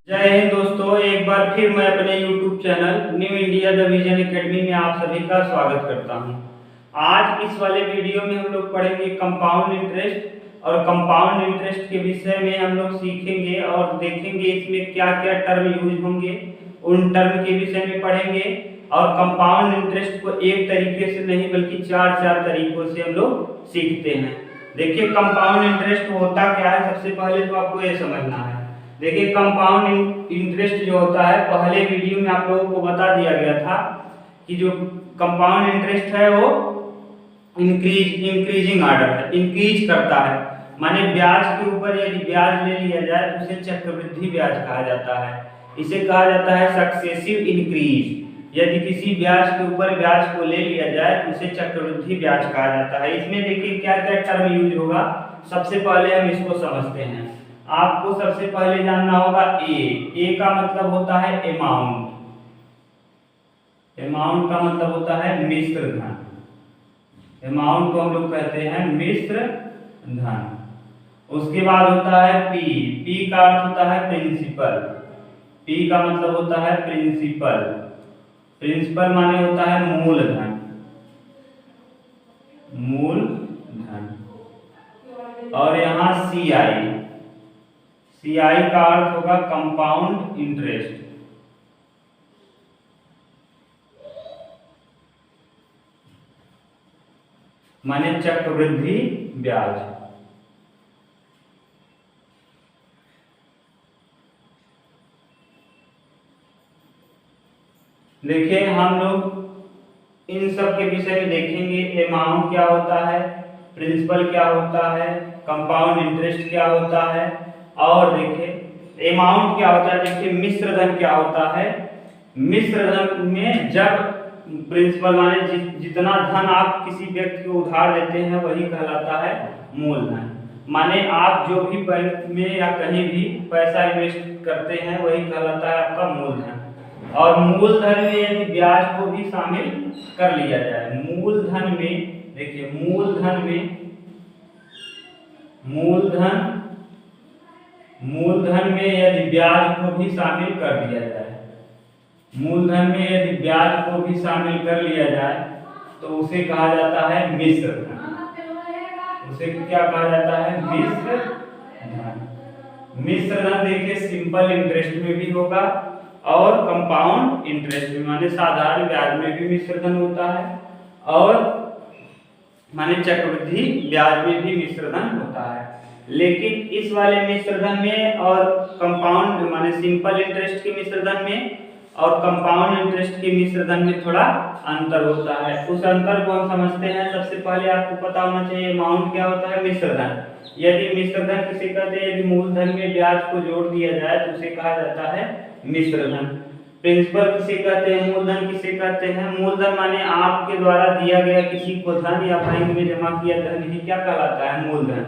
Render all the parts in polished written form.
जय हिंद दोस्तों, एक बार फिर मैं अपने YouTube channel new India the vision academy में आप सभी का स्वागत करता हूं। आज इस वाले वीडियो में हम लोग पढ़ेंगे कंपाउंड इंटरेस्ट और कंपाउंड इंटरेस्ट के विषय में हम लोग सीखेंगे और देखेंगे इसमें क्या क्या टर्म यूज होंगे, उन टर्म के विषय में पढ़ेंगे। और कंपाउंड इंटरेस्ट को एक तरीके से नहीं बल्कि चार तरीकों से हम लोग सीखते हैं। देखिए कंपाउंड इंटरेस्ट होता क्या है, सबसे पहले तो आपको ये समझना है। देखिए कंपाउंड इंटरेस्ट जो होता है, पहले वीडियो में आप लोगों को बता दिया गया था कि जो कंपाउंड इंटरेस्ट है वो इंक्रीजिंग ऑर्डर है, इंक्रीज करता है। माने ब्याज के ऊपर यदि ब्याज ले लिया जाए तो उसे चक्रवृद्धि ब्याज कहा जाता है। इसे कहा जाता है सक्सेसिव इंक्रीज। यदि किसी ब्याज के ऊपर ब्याज को ले लिया जाए तो उसे चक्रवृद्धि ब्याज कहा जाता है। इसमें देखिए क्या क्या टर्म यूज होगा, सबसे पहले हम इसको समझते हैं। आपको सबसे पहले जानना होगा ए का मतलब होता है अमाउंट। अमाउंट का मतलब होता है मिश्र धन। अमाउंट को हम लोग कहते हैं मिश्र धन। उसके बाद होता है पी का अर्थ होता है प्रिंसिपल। पी का मतलब होता है प्रिंसिपल। प्रिंसिपल माने होता है मूलधन। मूलधन। और यहाँ सीआई का अर्थ होगा कंपाउंड इंटरेस्ट। माने चक्रवृद्धि ब्याज। देखिए हम लोग इन सब के विषय में देखेंगे। अमाउंट क्या होता है, प्रिंसिपल क्या होता है, कंपाउंड इंटरेस्ट क्या होता है, और देखिए अमाउंट क्या होता है। देखिए मिश्र धन क्या होता है। मिश्र धन में जब प्रिंसिपल माने जितना धन आप किसी व्यक्ति को उधार देते हैं वही कहलाता है मूलधन। माने आप जो भी बैंक में या कहीं भी पैसा इन्वेस्ट करते हैं वही कहलाता है आपका मूलधन। और मूलधन में यदि ब्याज को भी शामिल कर लिया जाए, मूलधन में देखिए मूलधन में यदि ब्याज को भी शामिल कर दिया जाए, मूलधन में यदि ब्याज को भी शामिल कर लिया जाए तो उसे कहा जाता है मिश्र धन। उसे क्या कहा जाता है, मिश्र धन। मिश्र धन देखिए सिंपल इंटरेस्ट में भी होगा और कंपाउंड इंटरेस्ट में, माने साधारण ब्याज में भी मिश्र धन होता है और माने चक्रवृद्धि ब्याज में भी मिश्र धन होता है। लेकिन इस वाले मिश्र धन में और कंपाउंड माने सिंपल इंटरेस्ट के मिश्र धन में और कंपाउंड इंटरेस्ट के मिश्र धन में थोड़ा अंतर होता है। उस अंतर को हम समझते हैं। सबसे पहले आपको पता होना चाहिए अमाउंट क्या होता है, मिश्र धन। यदि मिश्र धन किसे कहते हैं, यदि मूलधन में ब्याज को जोड़ दिया जाए तो उसे कहा जाता है मिश्र धन। प्रिंसिपल किसे कहते हैं, मूलधन किसे कहते हैं। मूलधन माने आपके द्वारा दिया गया किसी को धन या बैंक में जमा किया धन ही क्या कहलाता है, मूलधन।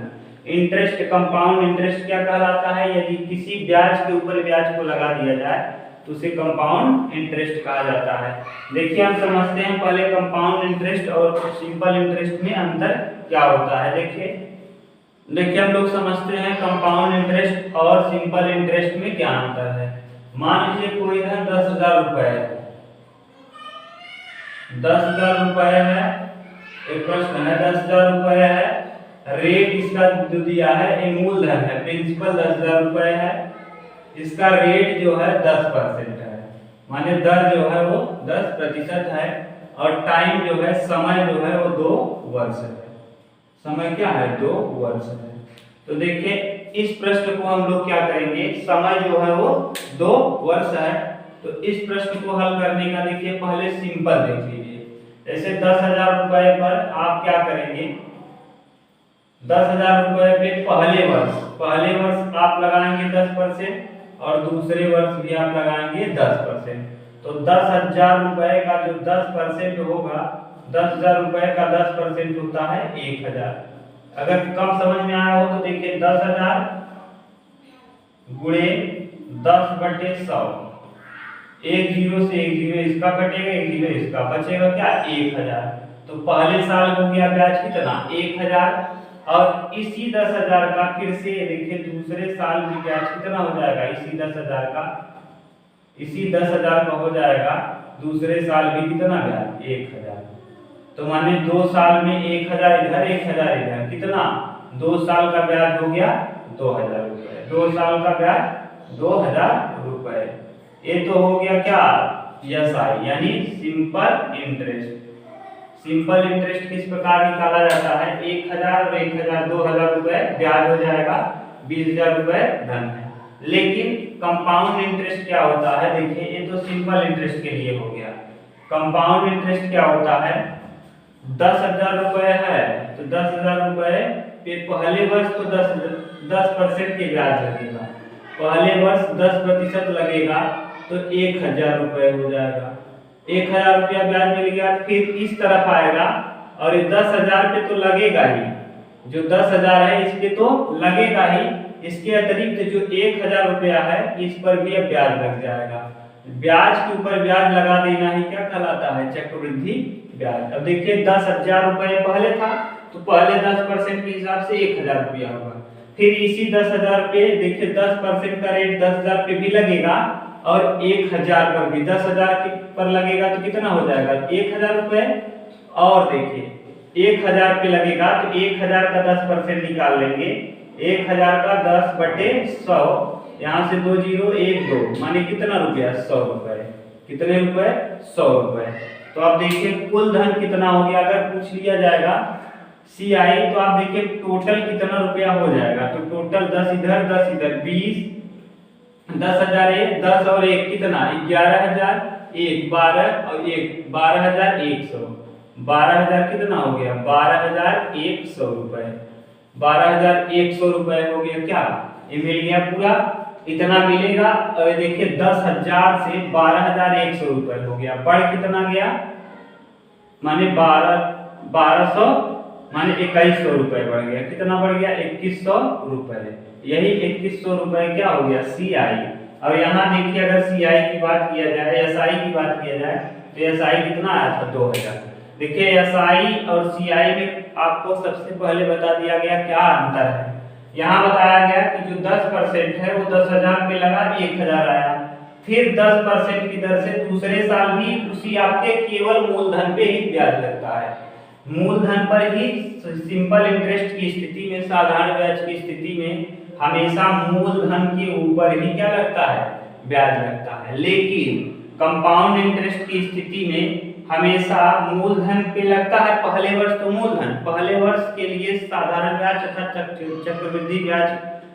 इंटरेस्ट, कंपाउंड इंटरेस्ट क्या कहलाता है, यदि किसी ब्याज के ऊपर ब्याज को लगा दिया जाए तो उसे कंपाउंड इंटरेस्ट कहा जाता है। देखिए हम समझते हैं पहले कंपाउंड इंटरेस्ट और सिंपल इंटरेस्ट में अंतर क्या होता है। देखिए हम लोग समझते हैं कंपाउंड इंटरेस्ट और सिंपल इंटरेस्ट में क्या अंतर है। मान लीजिए कोई धन 10,000 रुपए है, 10,000 रुपए है। एक प्रश्न है 10,000 रुपए है, रेट इसका जो दिया है ये मूलधन है, प्रिंसिपल 10,000 रुपए है, इसका रेट जो है 10% है, माने दर जो है वो 10% है और टाइम जो है, समय जो है वो 2 वर्ष है। समय क्या है, 2 वर्ष है। तो देखिए इस प्रश्न को हम लोग क्या करेंगे, समय जो है वो 2 वर्ष है। तो इस प्रश्न को हल करने का देखिए पहले सिंपल देख लीजिए। जैसे 10,000 रुपए पर आप क्या करेंगे, 10,000 रुपए पे पहले वर्ष आप लगाएंगे 10% और दूसरे वर्ष भी आप लगाएंगे 10%। तो 10,000 रुपए का जो 10% होगा, 10,000 रुपए का 10% होता है 1,000। अगर कम समझ में आया हो तो देखिए 10,000 गुणे 10/100, एक जीरो से एक जीरो इसका कटेगा, एक जीरो इसका, बचेगा क्या 1,000। तो पहले साल को क्या ब्याज कितना 1,000 और इसी 10,000 का फिर से देखिए दूसरे साल भी ब्याज कितना हो जाएगा, इसी 10,000 का हो जाएगा दूसरे साल भी कितना ब्याज 1,000। तो माने 2 साल में 1,000 इधर 1,000 इधर, कितना 2 साल का ब्याज हो गया 2,000 रुपए, 2 साल का ब्याज 2,000 रुपए। ये तो हो गया क्या एसआई यानी सिंपल इंटरेस्ट। सिंपल इंटरेस्ट किस प्रकार निकाला जाता है, 1,000 और 1,000 2,000 रुपए ब्याज हो जाएगा, 20,000 रुपए धन है। लेकिन कंपाउंड इंटरेस्ट क्या होता है, देखिए ये तो सिंपल इंटरेस्ट के लिए हो गया। कंपाउंड इंटरेस्ट क्या होता है, 10,000 रुपए है तो 10,000 रुपए पे पहले वर्ष तो 10% के ब्याज लगेगा, पहले वर्ष 10% लगेगा तो 1,000 रुपए हो जाएगा। 1,000 रुपया ब्याज मिल गया, फिर इस तरफ आएगा और ये 10,000 पे तो लगेगा ही, जो 10,000 है इस पे तो लगेगा ही, इसके अतिरिक्त जो 1,000 रुपया है इस पर भी अब ब्याज लग जाएगा। ब्याज के ऊपर ब्याज लगा देना ही क्या कहलाता है, चक्रवृद्धि ब्याज। अब देखिए 10,000 रुपये पहले था तो पहले 10% के हिसाब से 1,000 रुपया होगा, फिर इसी 10,000 पे देखिए 10% का रेट 10,000 पे भी लगेगा और 1,000 पर भी 10,000 पर लगेगा तो कितना हो जाएगा 1,000 रुपए, और देखिए 1,000 पे लगेगा तो 1,000 का 10% निकाल लेंगे, 1,000 का 10/100, यहाँ से 2 0 1 2 माने कितना रुपया 100 रुपए, कितने रुपए 100 रुपए। तो आप देखिए कुल धन कितना हो गया, अगर पूछ लिया जाएगा सीआई तो आप देखिए टोटल कितना रुपया हो जाएगा, तो टोटल 10 इधर 10 इधर 20, 10,000 1 10 और 1 कितना 11,000 1 12 और 1 12,100, 12,000 कितना हो गया 12,100 रुपए, 12,100 रुपए हो गया। क्या ये मिल गया पूरा इतना मिलेगा। और देखिए 10,000 से 12,100 रुपए हो गया, बढ़ कितना गया माने 1200 माने 2,100 रुपए बढ़ गया, कितना बढ़ गया 2,100 रुपए। यही 2,100 रुपए क्या हो गया सीआई। और यहाँ देखिए अगर सीआई की बात किया जाए, एसआई की बात किया जाए तो एसआई कितना आया था 2,000। देखिए एसआई और सीआई में आपको सबसे पहले बता दिया गया क्या अंतर है। यहाँ बताया गया कि जो 10% है वो 10,000 पे लगा 1,000 आया, फिर 10% की दर से दूसरे साल भी उसी आपके केवल मूलधन पे ही ब्याज लगता है। मूलधन पर ही सिंपल इंटरेस्ट की स्थिति में, साधारण ब्याज की स्थिति में हमेशा मूलधन के ऊपर ही क्या लगता है ब्याज लगता है। लेकिन कंपाउंड इंटरेस्ट की स्थिति में हमेशा मूलधन पे लगता है पहले वर्ष तो मूलधन, पहले वर्ष के लिए साधारण ब्याज तथा चक्रवृद्धि ब्याज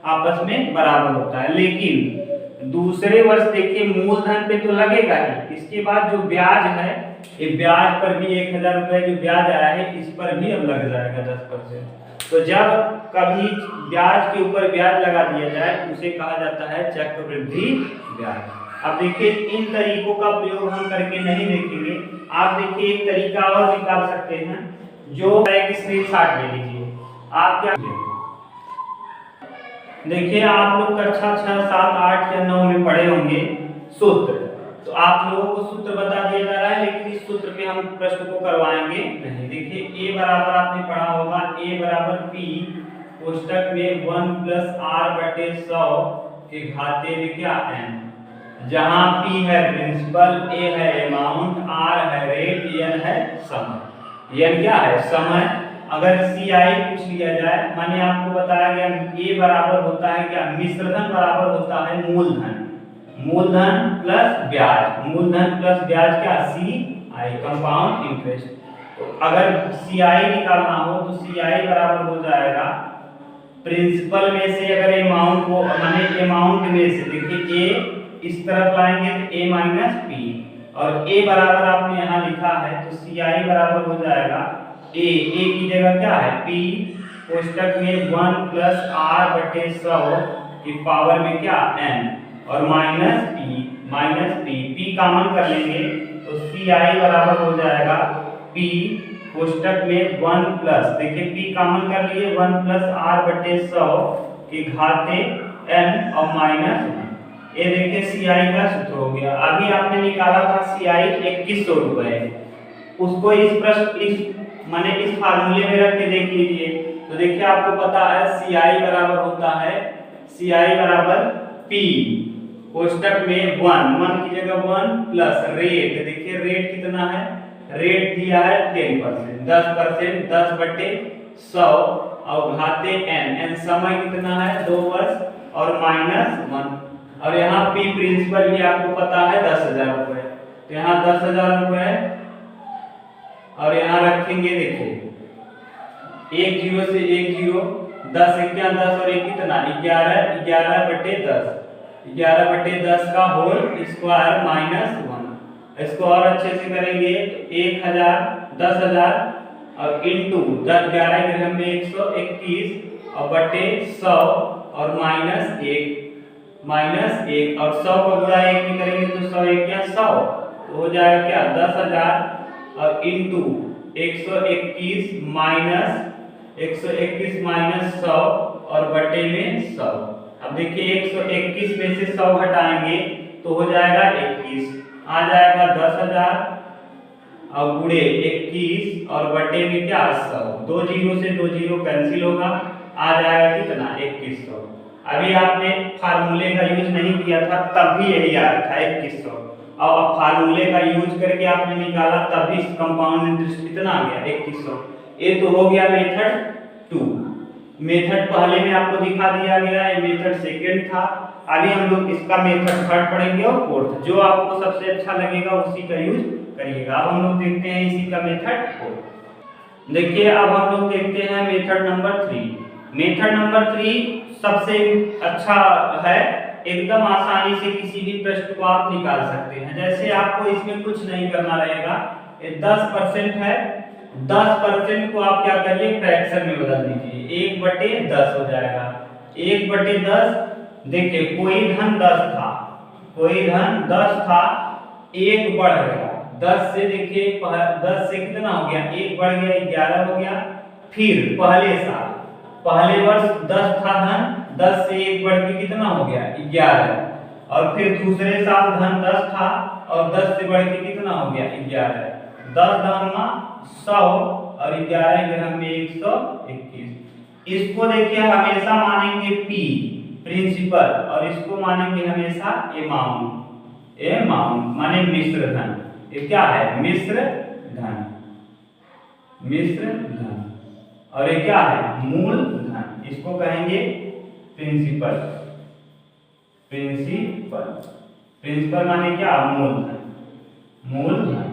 आपस में बराबर होता है। लेकिन दूसरे वर्ष देखिए मूलधन पे तो लगेगा ही, इसके बाद जो ब्याज है ये ब्याज पर भी 1,000 रुपए जो ब्याज आया है इस पर भी अब लग जाएगा 10%। तो जब कभी ब्याज के ऊपर ब्याज लगा दिया जाए तो उसे कहा जाता है चक्रवृद्धि ब्याज। अब देखिए इन तरीकों का प्रयोग हम करके नहीं देखेंगे, आप देखिए एक तरीका और निकाल सकते हैं जो एक स्क्रीनशॉट ले लीजिए। आप क्या देखिए आप लोग कक्षा 6 7 8 या 9 में पढ़े होंगे सूत्र, तो आप लोगों को सूत्र बता दिया जा रहा है लेकिन इस सूत्र पे हम प्रश्न को करवाएंगे नहीं। देखिए a बराबर आपने पढ़ा होगा a बराबर p कोष्टक में 1 + r/100 के घाते में क्या n, जहां p है प्रिंसिपल, a है अमाउंट, r है रेट, n है समय। n क्या है समय। अगर CI पूछ लिया जाए माने आपको बताया गया a बराबर होता है क्या मिश्रधन बराबर होता है मूलधन, मूलधन प्लस ब्याज, मूलधन प्लस ब्याज क्या CI कंपाउंड इंटरेस्ट। तो अगर CI निकालना हो तो CI बराबर हो जाएगा प्रिंसिपल में से अगर अमाउंट को माने अमाउंट में से देखिए a इस तरफ लाएंगे तो a - p और a बराबर आपने यहाँ लिखा है तो CI बराबर हो जाएगा a की जगह क्या है p कोष्टक में 1 + r/100 की पावर में क्या n और -p कॉमन कर लेंगे तो CI बराबर हो जाएगा p कोष्टक में 1 प्लस देखिए p कॉमन कर लिए 1 + r/100 के घाते n और -1। ये देखिए CI का सूत्र हो गया। अभी आपने निकाला था CI 2,100 रुपए, उसको इस प्रश्न इस माने इस फार्मूले में रख के देख लीजिए तो तो देखिए आपको पता है CI बराबर होता है CI बराबर P कोष्टक में 1 की जगह 1 प्लस रेट। देखिए रेट कितना है, रेट दिया है 10%, 10%, 10/100 और घाते n समय कितना है 2 वर्ष और -1 और यहाँ P प्रिंसिपल भी आपको पता है 10,000 रुपए। तो यहाँ 10,000 रुपए और यहाँ रखेंगे देखिए 1 0 से 1 0, 10 1 10 और 1 कितना 11, 11/10, 11/10 का होल स्क्वायर -1। इसको और अच्छे से करेंगे तो 1000, 10,000 और इंटू 10 11 के हम 121 और बटे 100 और -1 और 100 को गुणा 1 में करेंगे तो 100 1 क्या 100, तो हो जाएगा क्या 10,000 और इंटू 121 माइनस 100 और बटे में 100। अब देखिए 121 में से 100 घटाएंगे तो हो जाएगा 21, आ जाएगा 10,000 और गुणे 21 और बटे में क्या 100, 2 0 से 2 0 कैंसिल होगा, आ जाएगा कितना 2100। अभी आपने फार्मूले का यूज नहीं किया था तब भी यही आया था 2100, और अब फार्मूले का यूज करके आपने निकाला तब भी कंपाउंड इंटरेस्ट कितना आ गया 2100। ये तो हो गया मेथड 2। मेथड पहले में आपको दिखा दिया गया है, मेथड सेकंड था। अभी हम लोग इसका मेथड थर्ड पढ़ेंगे और फोर्थ, जो आपको सबसे अच्छा लगेगा उसी का यूज करिएगा। अब हम लोग देखते हैं इसी का मेथड 4। देखिए अब हम लोग देखते हैं मेथड नंबर 3। मेथड नंबर 3 सबसे अच्छा है, एकदम आसानी से किसी भी प्रश्न को आप निकाल सकते हैं। जैसे आपको इसमें कुछ नहीं करना रहेगा, 10% है, 10% को आप क्या करिए फ्रैक्शन में बदल दीजिए, 1/10 हो जाएगा। 1/10 देखिए कोई धन 10 था, कोई धन 10 था, 1 बढ़ गया 10 से, देखिए 10 से कितना हो गया 1 बढ़ गया 11 हो गया। फिर पहले साल पहले वर्ष 10 था धन, 10 से 1 बढ़ के कितना हो गया 11, और फिर दूसरे साल धन 10 था और 10 से बढ़ के कितना हो गया 11, 10 धनमा 100 और 11 ग्राम में 121। इसको देखिए हमेशा मानेंगे P प्रिंसिपल और इसको मानेंगे हमेशा अमाउंट माने मिश्र धन। ये क्या है मिश्र धन, मिश्र धन, और ये क्या है मूल धन, इसको कहेंगे प्रिंसिपल। प्रिंसिपल माने क्या मूलधन, मूलधन।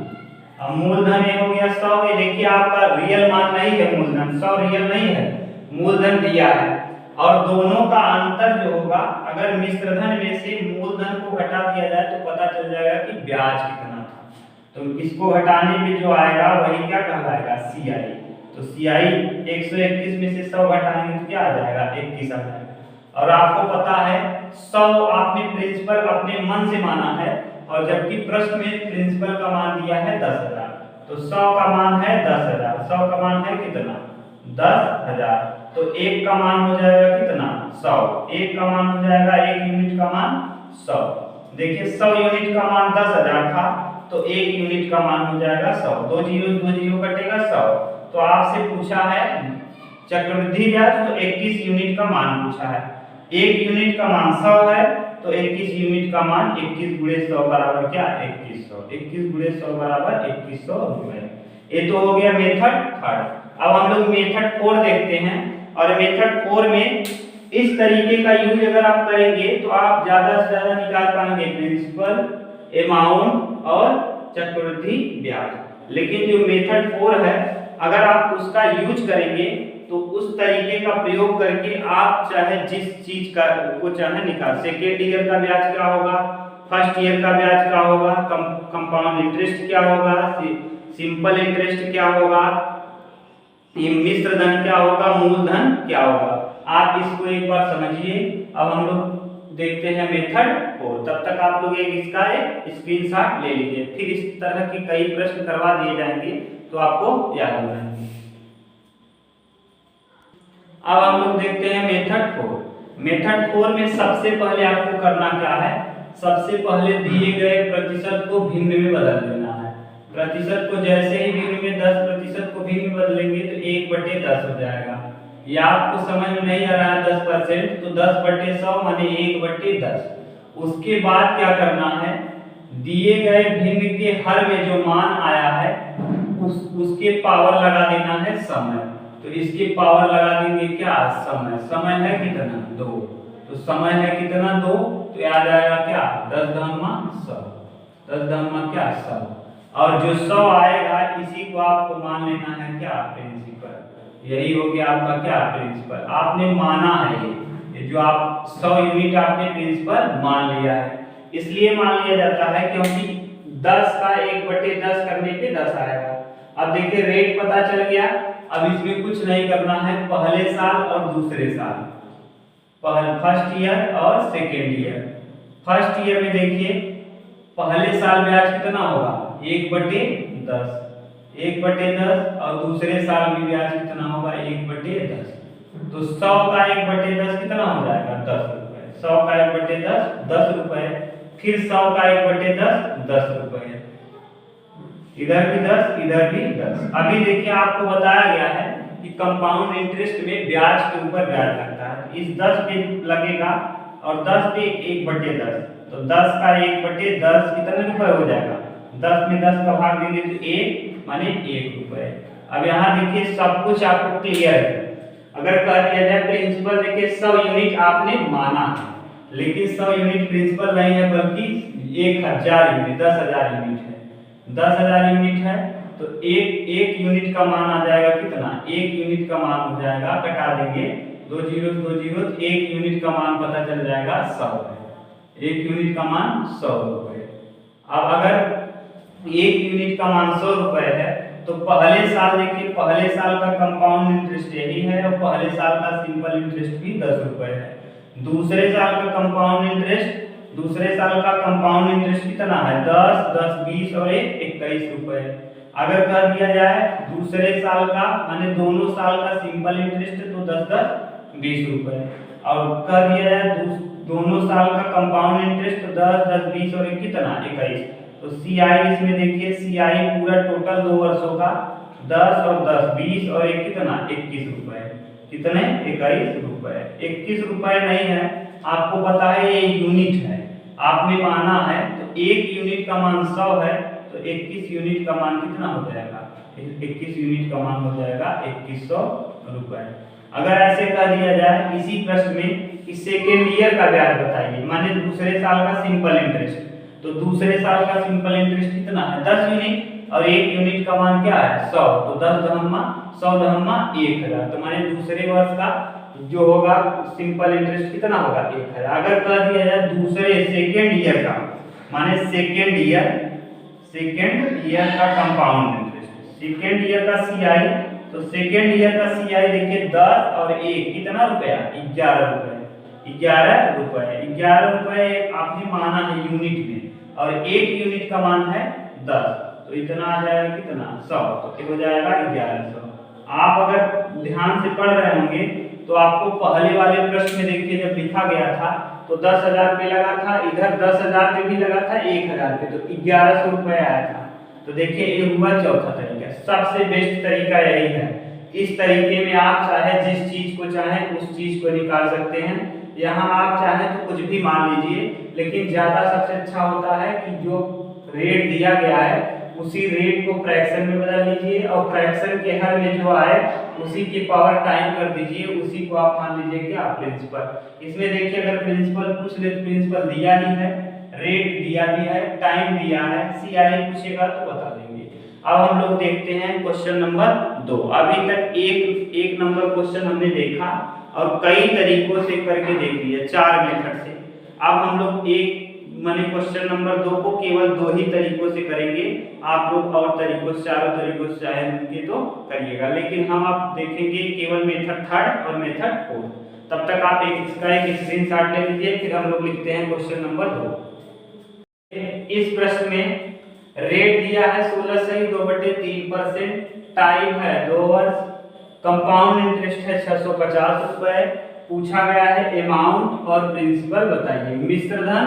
अब मूलधन ये हो गया 100। ये देखिए आपका रियल मान नहीं है मूलधन, 100 रियल नहीं है, मूलधन दिया है। और दोनों का अंतर जो होगा, अगर मिश्रधन में से मूलधन को घटा दिया जाए तो पता चल जाएगा कि ब्याज कितना था। तो इसको घटाने पे जो आएगा वही क्या कहलाएगा CI। तो CI 121 में से 100 घटाएंगे तो क्या आ जाएगा 21 आ जाएगा। और आपको पता है 100 आपने प्रिंसिपल अपने मन से माना है, और जबकि प्रश्न में प्रिंसिपल का मान दिया है 10,000, तो 100 का मान है 10,000, 100 का मान है कितना 10,000, तो 1 का मान हो जाएगा कितना 100, 1 का मान हो जाएगा 1 यूनिट का मान 100। देखिए 100 यूनिट का मान 10,000 था, तो 1 यूनिट का मान हो जाएगा 100, 2 जीरो कटेगा 100। तो आपसे पूछा है चक्रवृद्धि ब्याज, तो 21 यूनिट का मान पूछा है, 1 यूनिट का मान 100 है, तो 21 यूनिट का मान 21 गुणे 100 बराबर क्या 2100, 21 गुणे 100 बराबर 2100 रुपए। ये तो हो गया मेथड थर्ड। अब हम लोग मेथड 4 देखते हैं, और मेथड 4 में इस तरीके का यूज अगर आप करेंगे तो आप ज्यादा से ज्यादा निकाल पाएंगे प्रिंसिपल, अमाउंट और चक्रवृद्धि ब्याज। लेकिन जो मेथड 4 है अगर आप उसका यूज करेंगे तो उस तरीके का प्रयोग करके आप चाहे जिस चीज का को चाहे निकाल, सेकेंड ईयर का ब्याज क्या होगा, फर्स्ट ईयर का ब्याज क्या होगा, कंपाउंड इंटरेस्ट क्या होगा, सिंपल इंटरेस्ट क्या होगा, मिश्र धन क्या होगा, मूलधन क्या होगा। आप इसको एक बार समझिए। अब हम लोग देखते हैं मेथड 4। तब तक आप लोग इसका एक स्क्रीनशॉट ले लीजिए, फिर इस तरह के कई प्रश्न करवा दिए जाएंगे तो आपको याद हो जाएंगे। अब हम लोग देखते हैं मेथड 4। मेथड 4 में सबसे पहले आपको करना क्या है, सबसे पहले दिए गए प्रतिशत को भिन्न में बदल देना है। प्रतिशत को जैसे ही भिन्न में 10% को भिन्न में बदलेंगे तो 1/10 हो जाएगा। ये आपको समझ में नहीं आ रहा है 10%, तो 10/100 माने 1/10। उसके बाद क्या करना है, दिए गए भिन्न के हर में जो मान आया है उसके पावर लगा देना है समय। तो इसके पावर लगा देंगे क्या, समय। समय है कितना, 2। तो समय है कितना, 2। तो याद आएगा क्या, 10^100। 10^100। और जो 100 आएगा इसी को आपको मान लेना है क्या, प्रिंसिपल। यही हो गया आपका क्या, प्रिंसिपल। आपने माना है ये जो आप 100 यूनिट आपने प्रिंसिपल मान लिया है। इसलिए मान लिया जाता है क्योंकि 10 का 1/10 करने पे 10 आएगा। अब देखिए रेट पता चल गया। अब इसमें कुछ नहीं करना है, पहले साल और दूसरे साल, फर्स्ट ईयर और सेकेंड ईयर। फर्स्ट ईयर में देखिए पहले साल ब्याज कितना होगा, 1/10। 1/10 और दूसरे साल में ब्याज कितना होगा, 1/10। तो 100 का 1/10 कितना हो जाएगा, 10 रुपए। 100 का 1/10 10 रुपए। फिर 100 का 1/10 10 रुपए। इधर भी 10, इधर भी 10। अभी देखिए आपको बताया गया है कि कंपाउंड इंटरेस्ट में ब्याज के ऊपर ब्याज लगता है। इस 10 पे लगेगा और 10 पे 1/10। तो 10 का 1/10 कितने रुपए हो जाएगा, 10 में 10 का भाग देंगे तो 1 माने 1 रुपए। अब यहाँ देखिए सब कुछ आपको क्लियर है। अगर कह दिया जाए प्रिंसिपल देखिए 100 यूनिट आपने माना है, लेकिन 100 यूनिट प्रिंसिपल नहीं है बल्कि 1000 यूनिट, 10,000 यूनिट है। 10,000 यूनिट है तो एक यूनिट का मान आ जाएगा कितना, 1 यूनिट का मान हो जाएगा, कटा देंगे 2 जीरो 2 जीरो, 1 यूनिट का मान पता चल जाएगा 100 है। 1 यूनिट का मान 100 रुपए। अब अगर 1 यूनिट का मान 100 रुपए है तो पहले साल देखिए, पहले साल का कंपाउंड इंटरेस्ट यही है और पहले साल का सिंपल इंटरेस्ट भी 10 रुपए है। दूसरे साल का कंपाउंड इंटरेस्ट, दूसरे साल का कंपाउंड इंटरेस्ट कितना है, 10, 10, 20 और 21 रुपए। अगर कह दिया जाए दूसरे साल का माने दोनों साल का सिंपल इंटरेस्ट तो 10, 10, 20 रुपए। और कह दिया जाए दोनों साल का कंपाउंड इंटरेस्ट तो 10, 10, 20 और कितना 21। तो सीआई इसमें देखिए, सीआई पूरा टोटल 2 वर्षों का 10 और 10, 20 और एक कितना 21 रुपए। कितने, 21 रुपए। 21 रुपए नहीं है, आपको पता है ये यूनिट है, आपने माना है। तो 1 यूनिट का मान 100 है तो 21 यूनिट का मान कितना हो जाएगा, 21 यूनिट का मान हो जाएगा 2100 रुपए। अगर ऐसे कह दिया जाए इसी प्रश्न में कि सेकेंड ईयर का ब्याज बताइए, माने दूसरे साल का सिंपल इंटरेस्ट, तो दूसरे साल का सिंपल इंटरेस्ट कितना है, 10 यूनिट और 1 यूनिट का मान क्या है, 100। तो 10×100×1000। तो माने दूसरे वर्ष का जो होगा सिंपल इंटरेस्ट कितना होगा, 1000। अगर कह दिया जाए दूसरे सेकेंड ईयर का, माने सेकेंड ईयर का कंपाउंड इंटरेस्ट, सेकेंड ईयर का सीआई, तो सेकेंड ईयर का सीआई देखिए 10 और 1 कितना रुपया, 11 रुपए। 11 रुपए, 11 रुपए आपने माना है यूनिट में, और 1 यूनिट का मान है 10, तो इतना आ जाएगा कितना, 100। तो ये हो जाएगा 1100। आप अगर ध्यान से पढ़ रहे होंगे तो आपको पहले वाले प्रश्न में देखिए जब लिखा गया था तो 10,000 पे लगा था, इधर 10,000 पे भी लगा था, 1,000 पे, तो 1100 रुपए आया था। तो देखिए ये हुआ चौथा तरीका। सबसे बेस्ट तरीका यही है। इस तरीके में आप चाहे जिस चीज को चाहें उस चीज को निकाल सकते हैं। यहाँ आप चाहें तो कुछ भी मान लीजिए, लेकिन ज्यादा सबसे अच्छा होता है कि जो रेट दिया गया है उसी रेट को फ्रैक्शन में बदल लीजिए और फ्रैक्शन के हर में जो आए उसी की पावर टाइम कर दीजिए, उसी को आप मान लीजिए क्या, प्रिंसिपल। इसमें देखिए अगर प्रिंसिपल पूछ ले तो प्रिंसिपल दिया ही है, रेट दिया भी है, टाइम दिया है, सीआई पूछेगा तो बता देंगे। अब हम लोग देखते हैं क्वेश्चन नंबर 2। अभी तक एक नंबर क्वेश्चन हमने देखा और कई तरीकों से करके देख लिया, 4 मेथड से। अब हम लोग एक माने क्वेश्चन नंबर 2 को केवल 2 ही तरीकों से करेंगे। आप लोग और तरीकों से, चारों तरीकों से चाहे उनके तो करिएगा, लेकिन हम आप देखेंगे केवल मेथड 3 और मेथड 4। तब तक आप इसका एक स्क्रीनशॉट ले लीजिए, फिर हम लोग लिखते हैं क्वेश्चन नंबर 2। इस प्रश्न में रेट दिया है 16 सही 2/3%, टाइम है 2 वर्ष, कंपाउंड इंटरेस्ट है 650 रुपए, पूछा गया है अमाउंट और प्रिंसिपल बताइए, मिश्र धन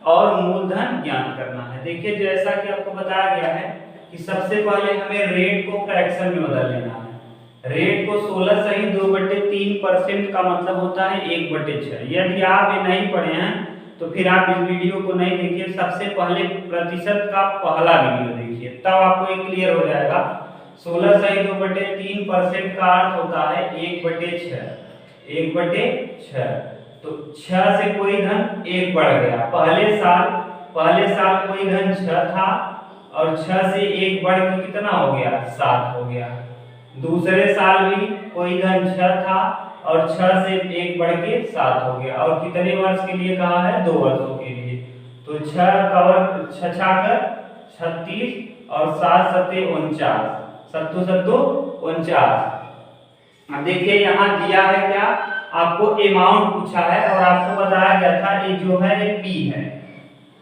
और मूलधन ज्ञात करना है। देखिए जैसा कि आपको बताया गया है कि सबसे पहले हमें रेट को फ्रैक्शन में बदल लेना है। रेट को 16 सही 2/3% का मतलब होता है 1/6। यदि आप ये नहीं पढ़े हैं तो फिर आप इस वीडियो को नहीं देखिए, सबसे पहले प्रतिशत का पहला वीडियो देखिए, तब आपको एक क्लियर हो जाएगा। 16 सही 2/3% का अर्थ होता है 1/6। 1/6 तो 6 से कोई धन 1 बढ़ गया। पहले साल कोई धन 6 था और 6 से 1 बढ़ के कितना हो गया, 7 हो गया। दूसरे साल भी कोई धन 6 था और 6 से 1 बढ़ के 7 हो गया। और कितने वर्ष के लिए कहा है, 2 वर्षों के लिए। तो 6 कवर 6 छाकर 36 और 7 सत्ते 49, 7 सत्तो 49। अब देखिए यहाँ दिया है क्या, आपको अमाउंट पूछा है और आपको बताया गया था ये जो है ये पी है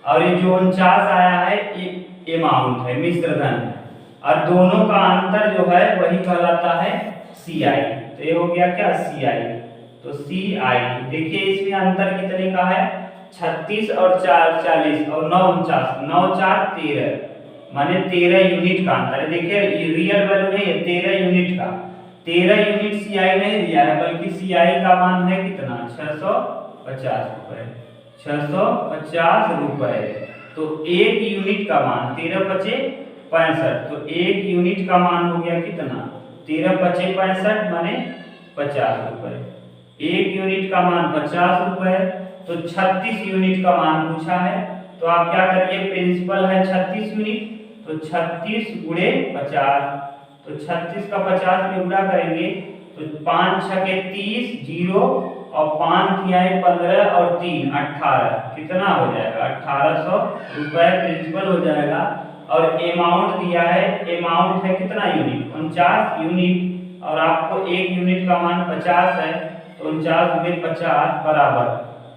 और ये जो 49 आया है ये अमाउंट है, मिश्र धन है, और दोनों का अंतर जो है वही कहलाता है सी आई। तो ये हो गया क्या, सी आई। तो सी आई देखिए इसमें अंतर कितने का है, 36 और 4 40 और 9 49, 9 4 13, माने 13 यूनिट का अंतर है। देखिए रियल वैल्यू नहीं है, 13 यूनिट का, 13 यूनिट सी आई नहीं दिया है, बल्कि सी आई का मान है कितना, 650 रुपए, 650 रुपए। तो 1 यूनिट का मान 13 पचे 65, तो 1 यूनिट का मान हो गया कितना, 13 पचे 65 माने 50 रुपए। 1 यूनिट का मान 50 रुपए। तो 36 यूनिट का मान पूछा है, तो आप क्या करिए, प्रिंसिपल है 36 यूनिट, तो 36 गुणे 50, तो 36 का 50 में गुणा करेंगे तो 5 6 के 30, 0 और 5 किया है 15 और 3 18, कितना हो जाएगा, 1800 रुपए प्रिंसिपल हो जाएगा। और अमाउंट दिया है, अमाउंट है कितना यूनिट, 49 यूनिट, और आपको 1 यूनिट का मान 50 है, तो 49 गुणे 50 बराबर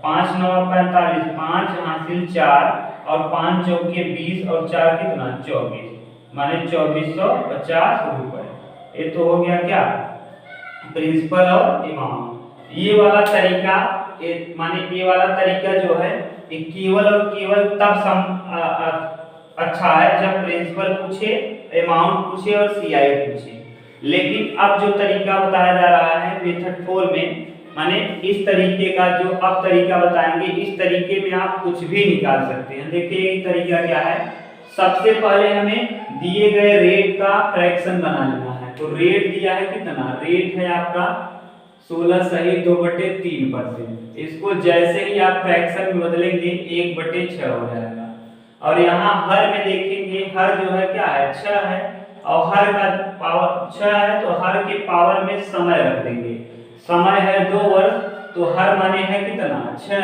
5 9 45, 5 हासिल 4 और 5 चौके 20 और 4 कितना 24, माने 2450 रुपए। ये तो हो गया क्या, प्रिंसिपल और अमाउंट। ये वाला तरीका माने ये वाला तरीका जो है ये केवल और केवल तब अच्छा है जब प्रिंसिपल पूछे, अमाउंट पूछे और सीआई पूछे। लेकिन अब जो तरीका बताया जा रहा है मेथड 4 में, माने इस तरीके का जो अब तरीका बताएंगे, इस तरीके में आप कुछ भी निकाल सकते हैं। देखिए ये तरीका क्या है, सबसे पहले हमें दिए गए रेट का फ्रैक्शन बना लेना है। तो रेट दिया है कितना, रेट है आपका 16 सही 2/3%। इसको जैसे ही आप फ्रैक्शन में बदलेंगे 1/6 हो जाएगा। और यहाँ हर में देखेंगे, हर जो है क्या है, 6 है, और हर का पावर 6 है, तो हर के पावर में समय रख देंगे। समय है 2 वर्ष, तो हर माने है कितना 6,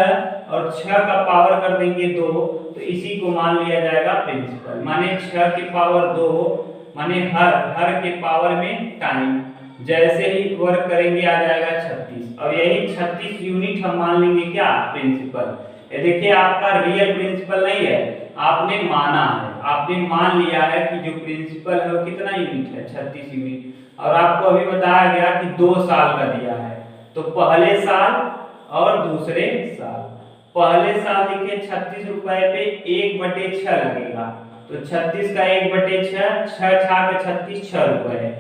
और 6 का पावर कर देंगे 2, तो इसी को मान लिया जाएगा प्रिंसिपल। माने 6 के पावर 2 माने हर के पावर में टाइम, जैसे ही वर्क करेंगे आ जाएगा 36, और यही 36 यूनिट हम मान लेंगे क्या, प्रिंसिपल। ये देखिए आपका रियल प्रिंसिपल नहीं है, आपने माना है, आपने मान लिया है कि जो प्रिंसिपल है वो कितना यूनिट है, 36 यूनिट। और आपको अभी बताया गया कि 2 साल का दिया है, तो पहले साल और दूसरे साल। पहले साल देखिए 36 रुपए पे 1/6 लगेगा, तो 36 का 1/6, 6 छाक 36 6 रुपए,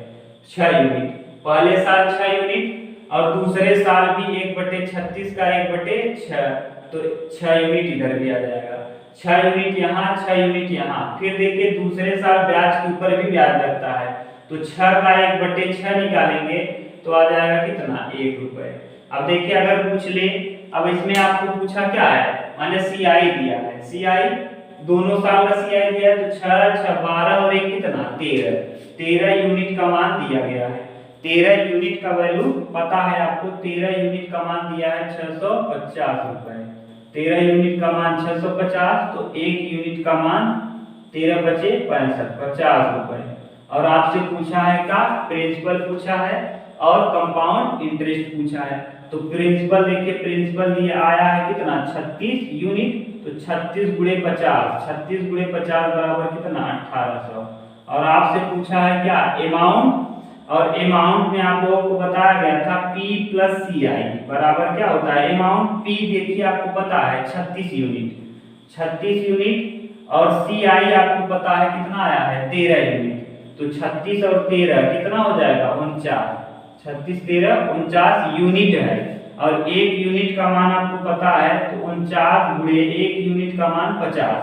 6 यूनिट। पहले साल 6 यूनिट और दूसरे साल भी 1/36 का 1/6, तो 6 यूनिट इधर भी आ जाएगा, 6 यूनिट यहाँ 6 यूनिट यहाँ। फिर देखिए दूसरे साल ब्याज के ऊपर भी ब्याज लगता है, तो 6 का 1/6 निकालेंगे तो आ जाएगा कितना, 1 रुपए। अब देखिए अगर पूछ ले, अब इसमें आपको पूछा क्या है, माने सीआई दिया है, सीआई दोनों साल का सीआई दिया है, तो 6 6 12 और 1 कितना 13, 13 यूनिट का मान दिया गया है। 13 यूनिट का वैल्यू पता है आपको, 13 यूनिट का मान दिया है 650 रुपए। 13 यूनिट का मान 650, तो 1 यूनिट का मान 13 बचे 65, 50 रुपए। और आपसे पूछा है का प्रिंसिपल पूछा है और कंपाउंड इंटरेस्ट पूछा है। तो प्रिंसिपल देखिए, प्रिंसिपल दिया आया है कितना 36 यूनिट, तो 36 गुणे 50, 36 गुणे 50 बराबर कितना 1800। और आपसे पूछा है क्या अमाउंट, और अमाउंट में आप लोगों को बताया गया था P प्लस CI बराबर क्या होता है अमाउंट। P देखिए आपको पता है 36 यूनिट, 36 यूनिट, और CI आपको पता है कितना आया है 13 यूनिट, तो 36 और 13 कितना हो जाएगा 49, 36 13 49 यूनिट है। और एक यूनिट का मान आपको पता है, तो 49 गुणे एक यूनिट का मान 50,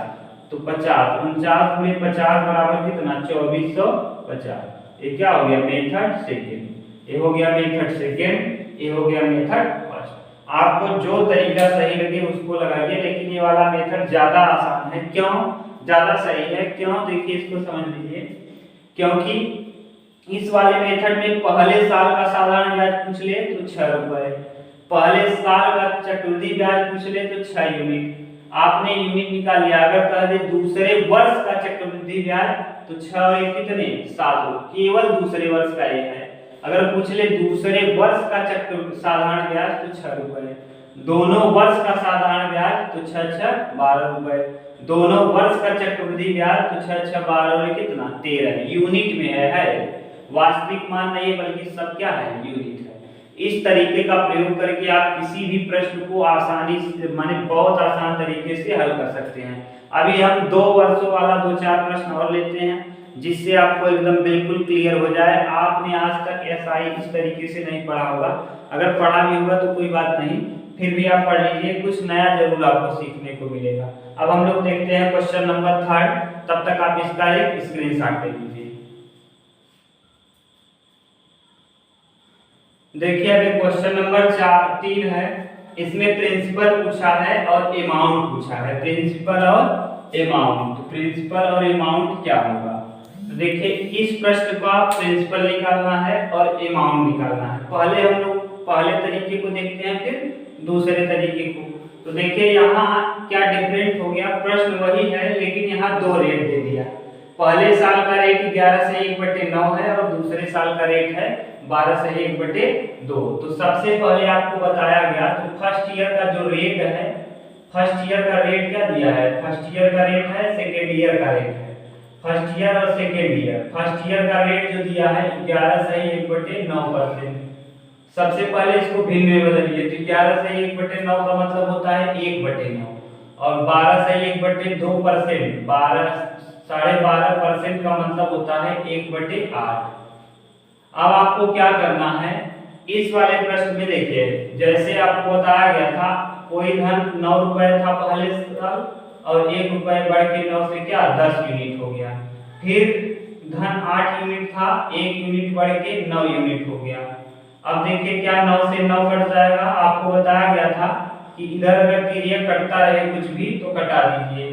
तो 50 49 गुणे 50 बराबर कितना 2450। ये क्या हो गया मेथड सेकेंड, ये हो गया मेथड सेकेंड, ये हो गया मेथड फर्स्ट। आपको जो तरीका सही लगे उसको लगाइए, लेकिन ये वाला मेथड ज्यादा आसान है। क्यों ज्यादा सही है, क्यों देखिए इसको समझ लीजिए। क्योंकि इस वाले मेथड में पहले साल का साधारण ब्याज पूछ ले तो 6 रुपए, पहले साल का चक्रवृद्धि ब्याज पूछ ले तो 6 यूनिट, आपने यूनिट निकाल लिया। अगर कह दे दूसरे वर्ष का चक्रवृद्धि ब्याज तो 6 और कितने 7, केवल दूसरे वर्ष का ये है। अगर पूछ ले दूसरे वर्ष का चक्र साधारण ब्याज तो 6 रुपए, दोनों वर्ष का साधारण ब्याज तो 6 6 12 रुपए, दोनों वर्ष का चक्रवृद्धि ब्याज तो 6 6 12 और कितना 13 यूनिट में है, वास्तविक मान नहीं है बल्कि सब क्या है यूनिट है। इस तरीके का प्रयोग करके आप किसी भी प्रश्न को आसानी से माने बहुत आसान तरीके से हल कर सकते हैं। अभी हम 2 वर्षों वाला 2-4 प्रश्न और लेते हैं जिससे आपको एकदम बिल्कुल क्लियर हो जाए। आपने आज तक एसआई इस तरीके से नहीं पढ़ा होगा, अगर पढ़ा भी होगा तो कोई बात नहीं, फिर भी आप पढ़ लीजिए, कुछ नया जरूर आपको सीखने को मिलेगा। अब हम लोग देखते हैं क्वेश्चन नंबर 3, तब तक आप इसका एक स्क्रीनशॉट ले लीजिए। देखिए अभी क्वेश्चन नंबर 3 है, इसमें प्रिंसिपल पूछा है और अमाउंट पूछा है, प्रिंसिपल और अमाउंट। तो प्रिंसिपल और अमाउंट क्या होगा, तो देखिए इस प्रश्न का प्रिंसिपल निकालना है और अमाउंट निकालना है। पहले हम लोग पहले तरीके को देखते हैं फिर दूसरे तरीके को। तो देखिए यहाँ क्या डिफरेंट हो गया, प्रश्न वही है लेकिन यहाँ 2 रेट दे दिया। पहले साल का रेट 11 से 1/9 है और दूसरे साल का रेट है 12 से 1/2। तो सबसे पहले आपको बताया गया, तो फर्स्ट ईयर का जो रेट है, फर्स्ट ईयर का रेट क्या दिया है, फर्स्ट ईयर का रेट है, सेकेंड ईयर का रेट है, फर्स्ट ईयर और सेकेंड ईयर। फर्स्ट ईयर का रेट जो दिया है 11 से 1/9%। सबसे पहले इसको भिन्न में बदलिए, तो 11 से 1/9 का मतलब होता है 1/9 और 12 से 1/2%, 12.5% का मतलब होता है 1/8। अब आपको क्या करना है, इस वाले प्रश्न में देखिए जैसे आपको बताया गया था, कोई धन 9 रुपए था पहले साल और 1 रुपए बढ़ के 9 से क्या 10 यूनिट हो गया। फिर धन 8 यूनिट था, 1 यूनिट बढ़ के 9 यूनिट हो गया। अब देखिए क्या 9 से 9 कट जाएगा, आपको बताया गया था कि इधर अगर तिरिया कटता रहे कुछ भी तो कटा दीजिए।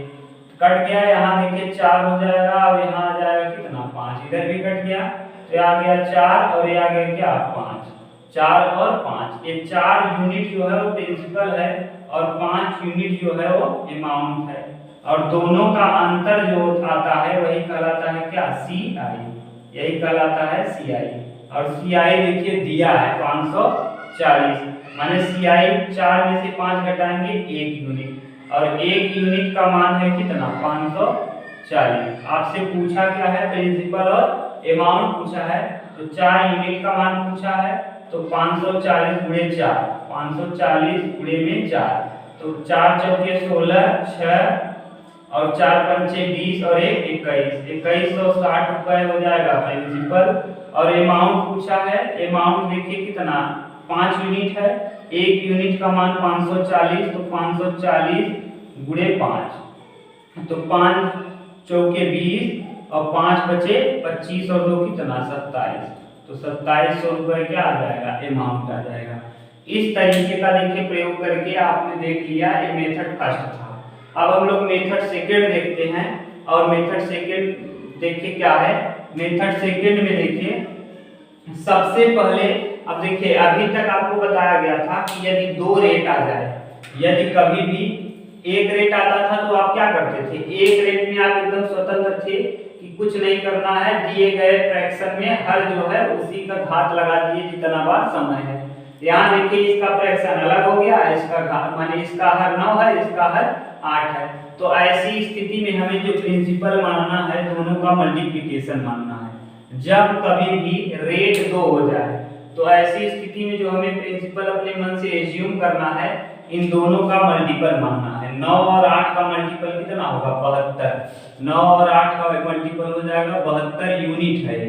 कट गया, यहाँ देखिए 4 हो जाएगा और यहाँ आ जाएगा कितना 5, इधर भी कट गया तो आ गया 4 और ये आ गया क्या 5, 4 और 5। ये 4 यूनिट जो है वो प्रिंसिपल है और 5 यूनिट जो है वो अमाउंट है, और दोनों का अंतर जो आता है वही कहलाता है क्या CI, यही कहलाता है CI। और CI देखिए दिया है 540, माने CI 4 में से 5 घटाएंगे 1 यूनिट और 1 यूनिट का मान है कितना 540। आपसे पूछा क्या है प्रिंसिपल और अमाउंट पूछा है, तो 4 यूनिट का मान पूछा है, तो 540 गुणे 4, 540 गुणे में 4, तो 4 चौके 16, 6 और 4 पंचे 20 और 1 21, 2160 रुपए हो जाएगा प्रिंसिपल। और अमाउंट पूछा है, अमाउंट देखिए कितना 5 यूनिट है, 1 यूनिट का मान 540, तो 540 गुणे 5, तो 5 चौके 20 और 5 बचे 25 और 2 कितना 27, तो 2700 रुपए क्या आ जाएगा अमाउंट आ जाएगा। इस तरीके का देखिए प्रयोग करके आपने देख लिया, ये मेथड फर्स्ट था। अब हम लोग मेथड सेकेंड देखते हैं, और मेथड सेकेंड देखिए क्या है। मेथड सेकेंड में देखिए सबसे पहले, अब देखिए अभी तक आपको बताया गया था कि यदि 2 रेट आ जाए, यदि कभी भी एक रेट आता था तो आप क्या करते थे, एक रेट में आप एकदम स्वतंत्र थे कि कुछ नहीं करना है, दिए गए फ्रैक्शन में हर जो है उसी का घात लगा दिए जितना बार समय है। यहाँ देखिए इसका फ्रैक्शन अलग हो गया, इसका घात माने इसका हर 9 है, इसका हर 8 है। तो ऐसी स्थिति में हमें जो प्रिंसिपल मानना है दोनों का मल्टीप्लिकेशन मानना है। जब कभी भी रेट 2 हो जाए तो ऐसी स्थिति में जो हमें प्रिंसिपल अपने मन से एज्यूम करना है, इन दोनों का मल्टीपल मानना है। 9 और 8 का मल्टीपल कितना होगा 72, 9 और 8 का मल्टीपल हो जाएगा 72 यूनिट है।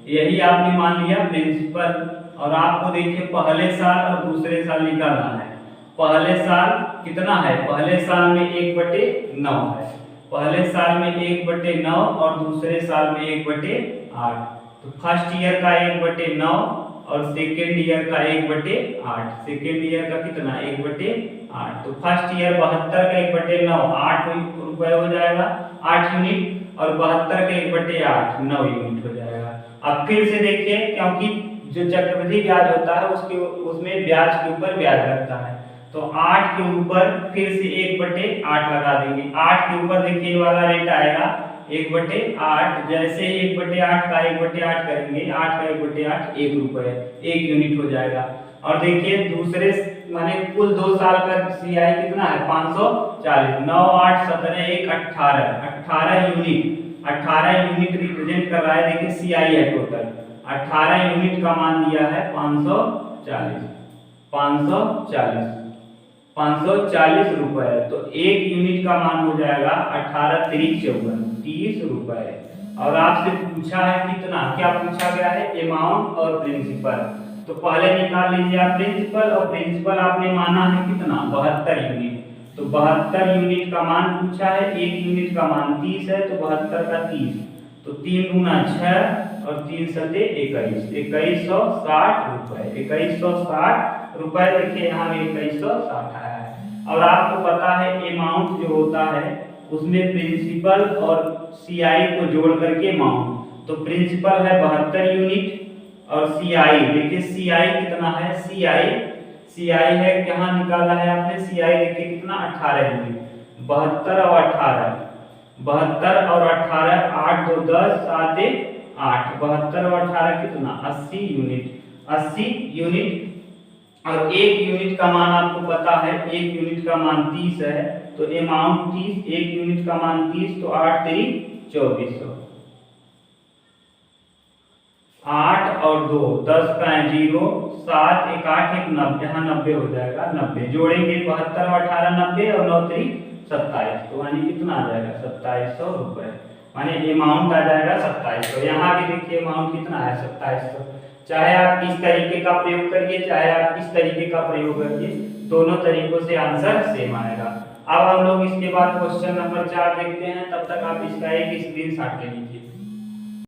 यही आपने मान लिया प्रिंसिपल और आपको देखिए पहले साल और दूसरे साल निकालना है। पहले साल कितना है, पहले साल में 1/9 है, पहले साल में 1/9 और दूसरे साल में 1/8। तो फर्स्ट ईयर का 1/9 और सेकेंड ईयर का 1/8। सेकेंड ईयर का कितना 1/8। तो फर्स्ट ईयर 72 का 1/9 8 रुपए हो जाएगा, 8 यूनिट, और 72 का 1/8 9 यूनिट हो जाएगा। अब फिर से देखिए, क्योंकि जो चक्रवृद्धि ब्याज होता है उसमें ब्याज के ऊपर ब्याज लगता है, तो 8 के ऊपर फिर से 1/8 लगा देंगे। 8 के ऊपर देखिए वाला रेट आएगा 1/8। जैसे ही 1/8 का 1/8 करेंगे, 8 का 1/8 1 रुपए, 1 यूनिट हो जाएगा। और देखिए दूसरे माने कुल 2 साल का सीआई कितना है 540, 9 8 17 1 18 यूनिट। 18 यूनिट रिप्रेजेंट कर रहा है। देखिए सीआई है टोटल 18 यूनिट का मान दिया है 540 रुपए। तो 1 यूनिट का मान हो जाएगा 18 3 54 30 रुपए। और आपसे पूछा है कितना, क्या पूछा गया है, अमाउंट और प्रिंसिपल। तो पहले निकाल लीजिए आप प्रिंसिपल, और प्रिंसिपल आपने माना है कितना 72 यूनिट। तो 72 यूनिट का मान पूछा है, 1 यूनिट का मान 30 है, तो 72 का 30, तो 3 गुना 6 और 3 सते 21, 2160 रुपए। 2160 रुपए देखिए यहाँ में 2160 आया है। और आपको पता है अमाउंट जो होता है उसमें प्रिंसिपल और सीआई को जोड़ करके अमाउंट, तो प्रिंसिपल है 72 यूनिट और सीआई देखिए सीआई कितना है, सीआई है कहाँ निकाला है आपने, सीआई देखिए कितना 18 यूनिट। 72 और 18, 72 और 18 8 2 10 7 8, 72 और 18 कितना 80 यूनिट, 80 यूनिट। और 1 यूनिट का मान आपको पता है, 1 यूनिट का मान 30 है, तो अमाउंट 30, 1 यूनिट का मान 30, तो 8 3 2400, 8 और 2 10 का 0, 7 1 8 1 90, यहाँ 90 हो जाएगा, 90 जोड़ेंगे 72 और 18 90 और 9 3 27, तो यानी कितना आ जाएगा 2700 रुपए। माने अमाउंट आ जाएगा 2700। यहाँ भी देखिए अमाउंट कितना है 2700। चाहे आप इस तरीके का प्रयोग करिए, चाहे आप इस तरीके का प्रयोग करिए, दोनों तरीकों से आंसर सेम आएगा। अब हम लोग इसके बाद क्वेश्चन नंबर 4 देखते हैं। तब तक आप इसका एक स्क्रीनशॉट ले लीजिए।